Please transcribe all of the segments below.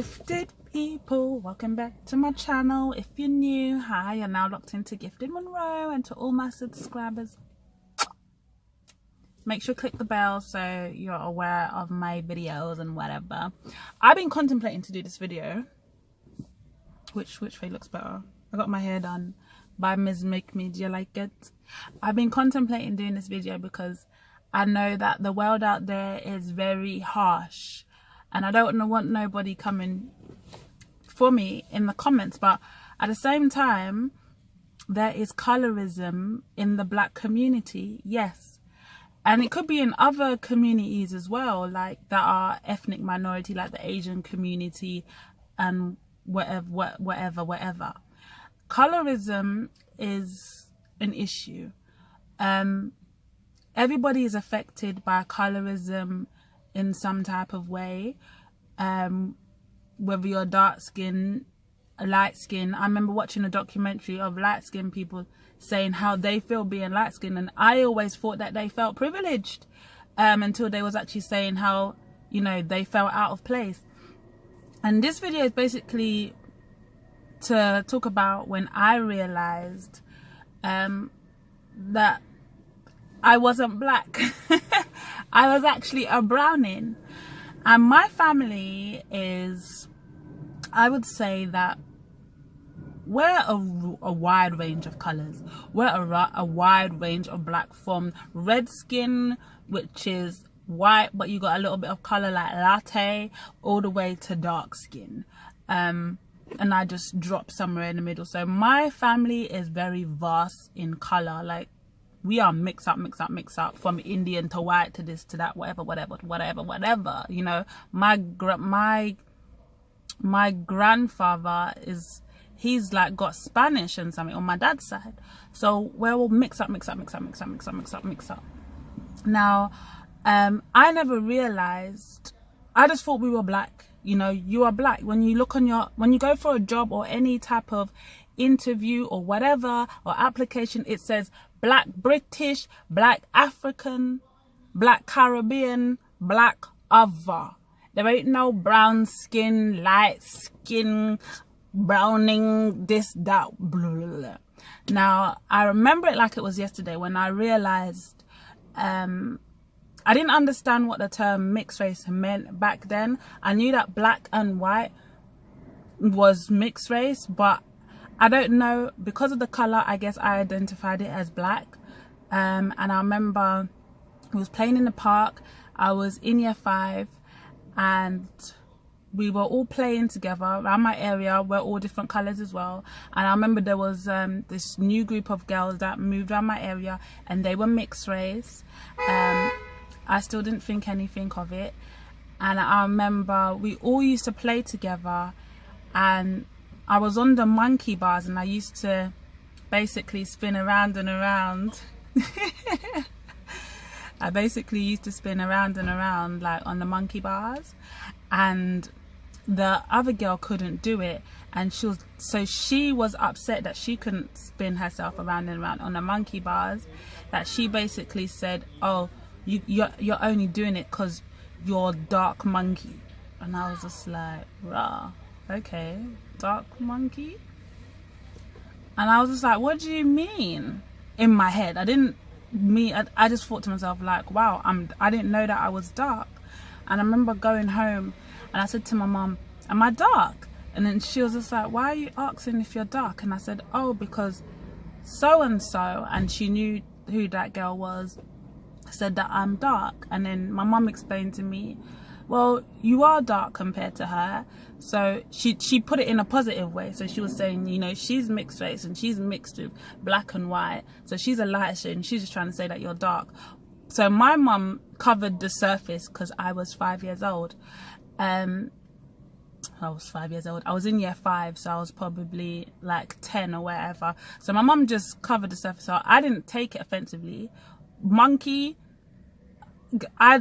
Gifted people, welcome back to my channel. If you're new, hi, you're now locked into Gifted Monroe. And to all my subscribers, make sure to click the bell so you're aware of my videos and whatever. I've been contemplating to do this video. Which way looks better? I got my hair done by Ms. Make Me. Do you like it? I've been contemplating doing this video because I know that the world out there is very harsh, and I don't want nobody coming for me in the comments, but at the same time there is colorism in the black community, yes, and it could be in other communities as well, like that are ethnic minority, like the Asian community and whatever. Colorism is an issue. Everybody is affected by colorism in some type of way, whether you're dark skin, light skin. I remember watching a documentary of light skin people saying how they feel being light skin, and I always thought that they felt privileged until they was actually saying how, you know, they felt out of place. And this video is basically to talk about when I realized that I wasn't black. I was actually a browning. And my family is, I would say that we're a wide range of colors. We're a wide range of black, from red skin, which is white but you got a little bit of color like latte, all the way to dark skin, and I just drop somewhere in the middle. So my family is very vast in color. Like, we are mix up, from Indian to white to this to that, whatever. You know, my grandfather he's like got Spanish and something on my dad's side. So we're all mix up. Now, I never realized. I just thought we were black. You know, you are black when you look on when you go for a job or any type of interview or whatever, or application, it says black British, black African, black Caribbean, black other. There ain't no brown skin, light skin, browning, this, that, blah, blah, blah. Now, I remember it like it was yesterday when I realized I didn't understand what the term mixed race meant back then. I knew that black and white was mixed race, but I don't know, because of the color, I guess I identified it as black. And I remember we was playing in the park. I was in year 5 and we were all playing together around my area. We're all different colors as well. And I remember there was this new group of girls that moved around my area, and they were mixed race. I still didn't think anything of it. And I remember we all used to play together, and I was on the monkey bars, and I used to basically spin around and around. I basically used to spin around and around like on the monkey bars, and the other girl couldn't do it, and she was upset that she couldn't spin herself around and around on the monkey bars, that she basically said, oh, you're only doing it because you're dark monkey. And I was just like, rah, okay, dark monkey. And I was just like, what do you mean? In my head, I didn't mean, I just thought to myself like, wow, I didn't know that I was dark. And I remember going home and I said to my mum, am I dark? And then she was just like, why are you asking if you're dark? And I said, oh, because so and so, and she knew who that girl was, said that I'm dark. And then my mum explained to me, well, you are dark compared to her. So she put it in a positive way. So she was saying, you know, she's mixed race and she's mixed with black and white, so she's a light shade, and she's just trying to say that you're dark. So my mum covered the surface because I was 5 years old. I was 5 years old. I was in year 5, so I was probably like 10 or whatever. So my mum just covered the surface. So I didn't take it offensively. Monkey, I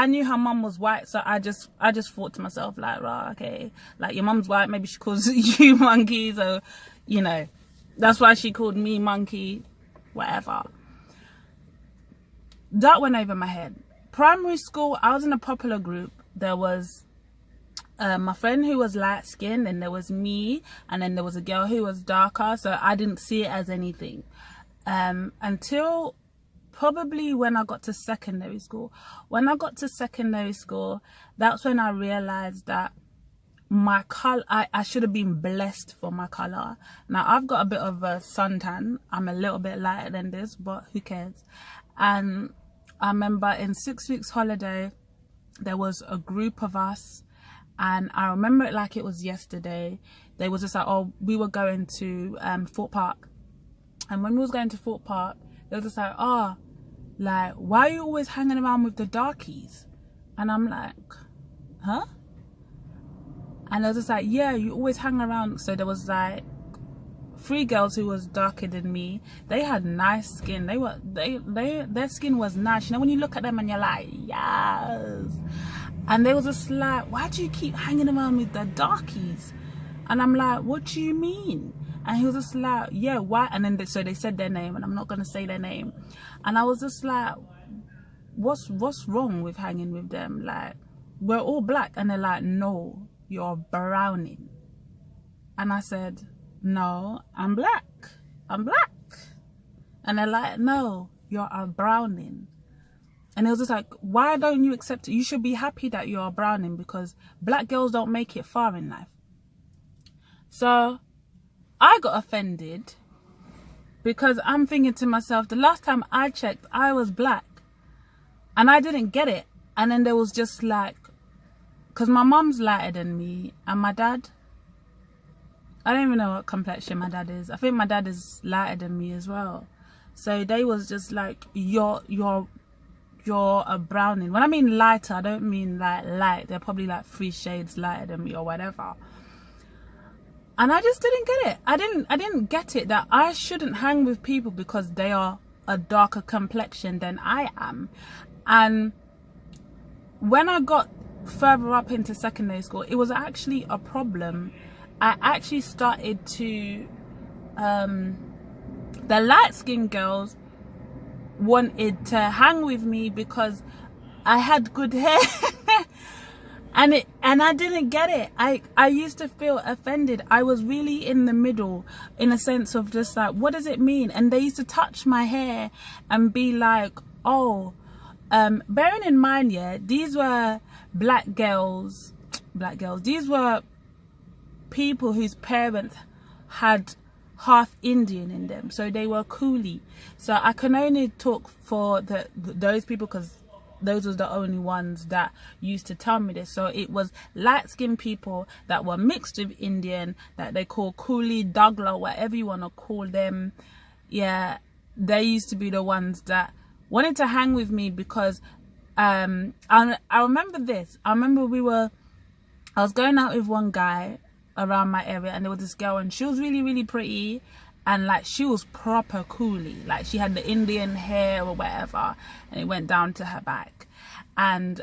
knew her mum was white, so I just thought to myself like, right, okay, like your mum's white, maybe she calls you monkey, so you know, that's why she called me monkey, whatever. That went over my head. Primary school, I was in a popular group. There was my friend who was light skinned, and there was me, and then there was a girl who was darker, so I didn't see it as anything until probably when I got to secondary school. When I got to secondary school, that's when I realized that my color, I should have been blessed for my color. Now I've got a bit of a suntan, I'm a little bit lighter than this, but who cares. And I remember in 6 weeks holiday, there was a group of us, and I remember it like it was yesterday. They was just like, oh, we were going to Fort Park, and when we was going to Fort Park, they was just like, oh, like, why are you always hanging around with the darkies? And I'm like, huh? And I was just like, yeah, you always hang around. So there was like 3 girls who was darker than me. They had nice skin. Their skin was nice. You know, when you look at them and you're like, yes. And they was just like, why do you keep hanging around with the darkies? And I'm like, what do you mean? And he was just like, yeah, why? And then so they said their name, and I'm not gonna say their name. And I was just like, what's wrong with hanging with them? Like, we're all black. And they're like, no, you're browning. And I said, no, I'm black. I'm black. And they're like, no, you're a browning. And it was just like, why don't you accept it? You should be happy that you're a browning, because black girls don't make it far in life. So I got offended, because I'm thinking to myself, the last time I checked, I was black. And I didn't get it. And then there was just like, because my mom's lighter than me, and my dad, I don't even know what complexion my dad is. I think my dad is lighter than me as well. So they was just like, you're a browning. When I mean lighter, I don't mean like light. They're probably like 3 shades lighter than me or whatever. And I just didn't get it. I didn't get it that I shouldn't hang with people because they are a darker complexion than I am. And when I got further up into secondary school, it was actually a problem. I actually started to the light-skinned girls wanted to hang with me because I had good hair. and I didn't get it. I used to feel offended. I was really in the middle, in a sense of just like, what does it mean? And they used to touch my hair and be like, oh, bearing in mind, yeah, these were black girls, these were people whose parents had half Indian in them, so they were coolie. So I can only talk for those people, because those were the only ones that used to tell me this. So it was light-skinned people that were mixed with Indian, that they call coolie, Dougla, whatever you want to call them. Yeah, they used to be the ones that wanted to hang with me, because I remember this. I remember I was going out with one guy around my area, and there was this girl, and she was really, really pretty, and like she was proper coolie. Like she had the Indian hair or whatever, and it went down to her back. And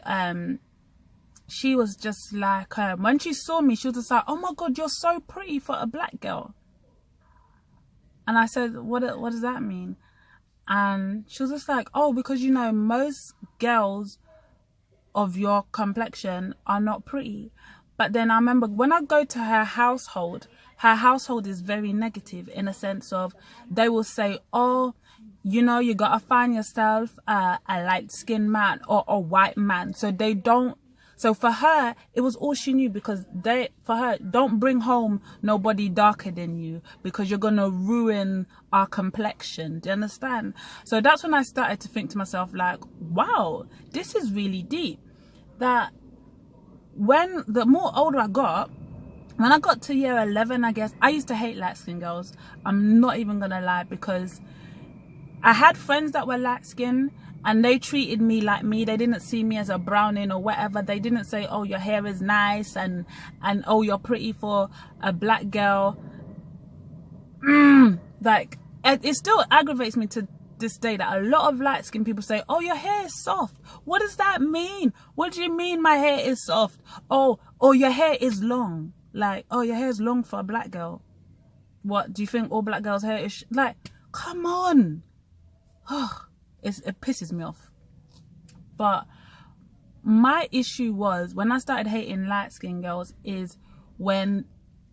she was just like, when she saw me, she was just like, oh my god, you're so pretty for a black girl. And I said, what does that mean? And she was just like, oh, because you know, most girls of your complexion are not pretty. But then I remember when I go to her household is very negative, in a sense of, they will say, oh, you know, you gotta find yourself a light-skinned man or a white man. So they don't, so for her, it was all she knew, because for her, don't bring home nobody darker than you, because you're gonna ruin our complexion. Do you understand? So that's when I started to think to myself, like, wow, this is really deep. That when the more older I got, when I got to year 11, I guess, I used to hate light-skinned girls. I'm not even gonna lie, because I had friends that were light-skinned, and they treated me like me. They didn't see me as a browning or whatever. They didn't say, oh, your hair is nice, and oh, you're pretty for a black girl. Like, it still aggravates me to this day that a lot of light-skinned people say, oh, your hair is soft. What does that mean? What do you mean my hair is soft? Oh, your hair is long. Like, oh, your hair is long for a black girl. What, do you think all black girls' hair is like, come on. Oh, it pisses me off. But my issue was, when I started hating light-skinned girls, is when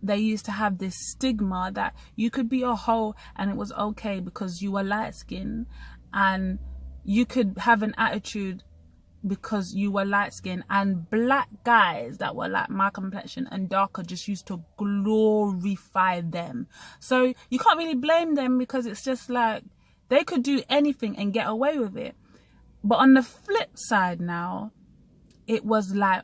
they used to have this stigma that you could be a hoe and it was okay because you were light-skinned, and you could have an attitude because you were light-skinned, and black guys that were like my complexion and darker just used to glorify them. So you can't really blame them, because it's just like they could do anything and get away with it. But on the flip side now, it was like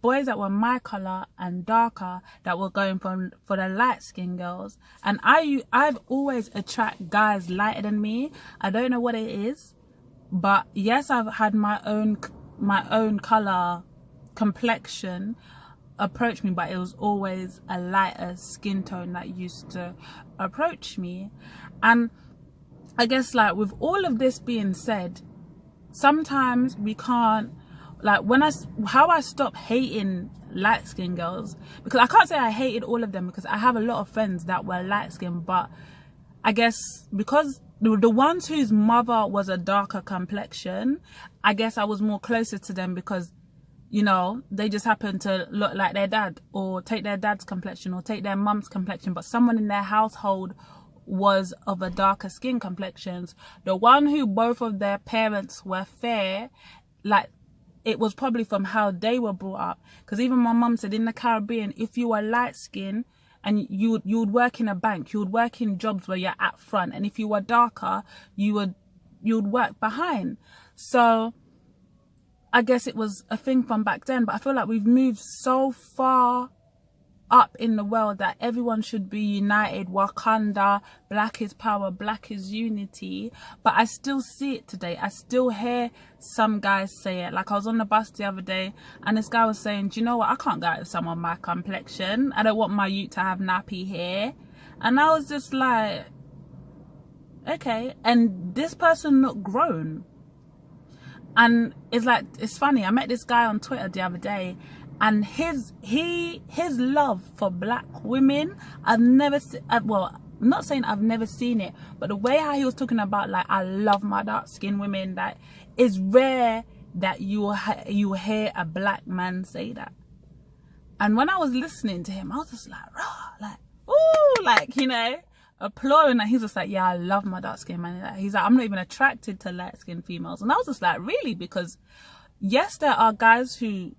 boys that were my color and darker that were going for the light-skinned girls. And I've always attracted guys lighter than me. I don't know what it is, but yes, I've had my own color complexion approach me, but it was always a lighter skin tone that used to approach me. And I guess, like, with all of this being said, sometimes we can't, like, how I stopped hating light-skinned girls, because I can't say I hated all of them, because I have a lot of friends that were light-skinned, but I guess because the ones whose mother was a darker complexion, I guess I was more closer to them, because, you know, they just happened to look like their dad, or take their dad's complexion, or take their mum's complexion, but someone in their household was of a darker skin complexions. The one who both of their parents were fair, like, it was probably from how they were brought up. Because even my mum said, in the Caribbean, if you were light skinned and you would work in a bank, you would work in jobs where you're at front, and if you were darker, you would work behind. So I guess it was a thing from back then, but I feel like we've moved so far up in the world that everyone should be united. Wakanda, black is power, black is unity. But I still see it today. I still hear some guys say it. Like, I was on the bus the other day and this guy was saying, do you know what, I can't go out with someone my complexion. I don't want my youth to have nappy hair. And I was just like, okay. And this person looked grown. And it's like, it's funny, I met this guy on Twitter the other day, and his love for black women, I've never seen. Well, I'm not saying I've never seen it, but the way how he was talking about, like, I love my dark skinned women, that is rare that you will hear a black man say that. And when I was listening to him, I was just like, rah, like, ooh, like, you know, applauding that. He's just like, yeah, I love my dark skinned man. He's like, I'm not even attracted to light skinned females. And I was just like, really? Because yes, there are guys who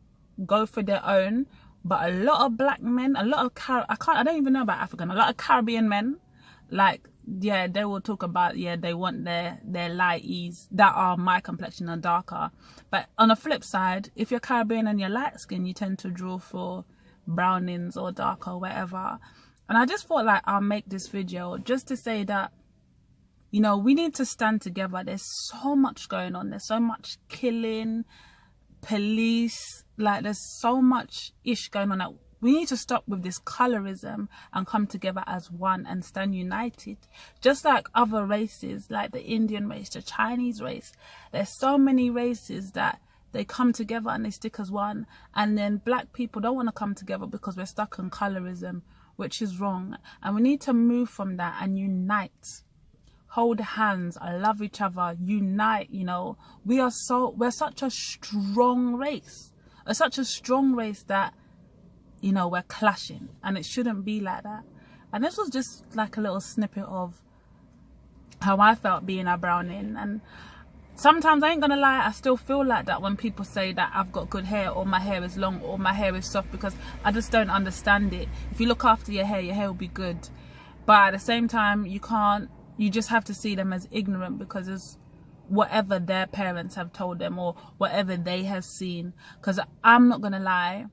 go for their own, but a lot of black men, a lot of I don't even know about African, a lot of Caribbean men, like, yeah, they will talk about, yeah, they want their lighties that are my complexion and darker. But on the flip side, if you're Caribbean and you're light skin, you tend to draw for brownings or darker or whatever. And I just thought, like, I'll make this video just to say that, you know, we need to stand together. There's so much going on. There's so much killing, police, like, there's so much ish going on that we need to stop with this colorism and come together as one and stand united. Just like other races, like the Indian race, the Chinese race, there's so many races that they come together and they stick as one. And then black people don't want to come together because we're stuck in colorism, which is wrong. And we need to move from that and unite. Hold hands, love each other, unite. You know, we're such a strong race. Such a strong race that, you know, we're clashing, and it shouldn't be like that. And this was just like a little snippet of how I felt being a browning. And sometimes, I ain't gonna lie, I still feel like that when people say that I've got good hair, or my hair is long, or my hair is soft, because I just don't understand it. If you look after your hair will be good. But at the same time, you just have to see them as ignorant, because it's whatever their parents have told them or whatever they have seen. Because I'm not gonna lie,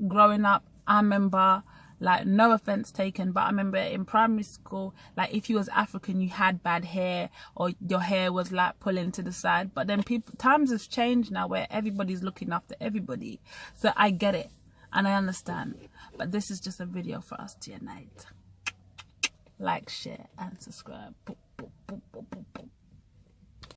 growing up, I remember, like, no offense taken, but I remember in primary school, like, if you was African, you had bad hair, or your hair was like pulling to the side. But then times have changed now, where everybody's looking after everybody. So I get it and I understand, but this is just a video for us to unite. Like, share and subscribe. Boop, boop, boop, boop, boop, boop.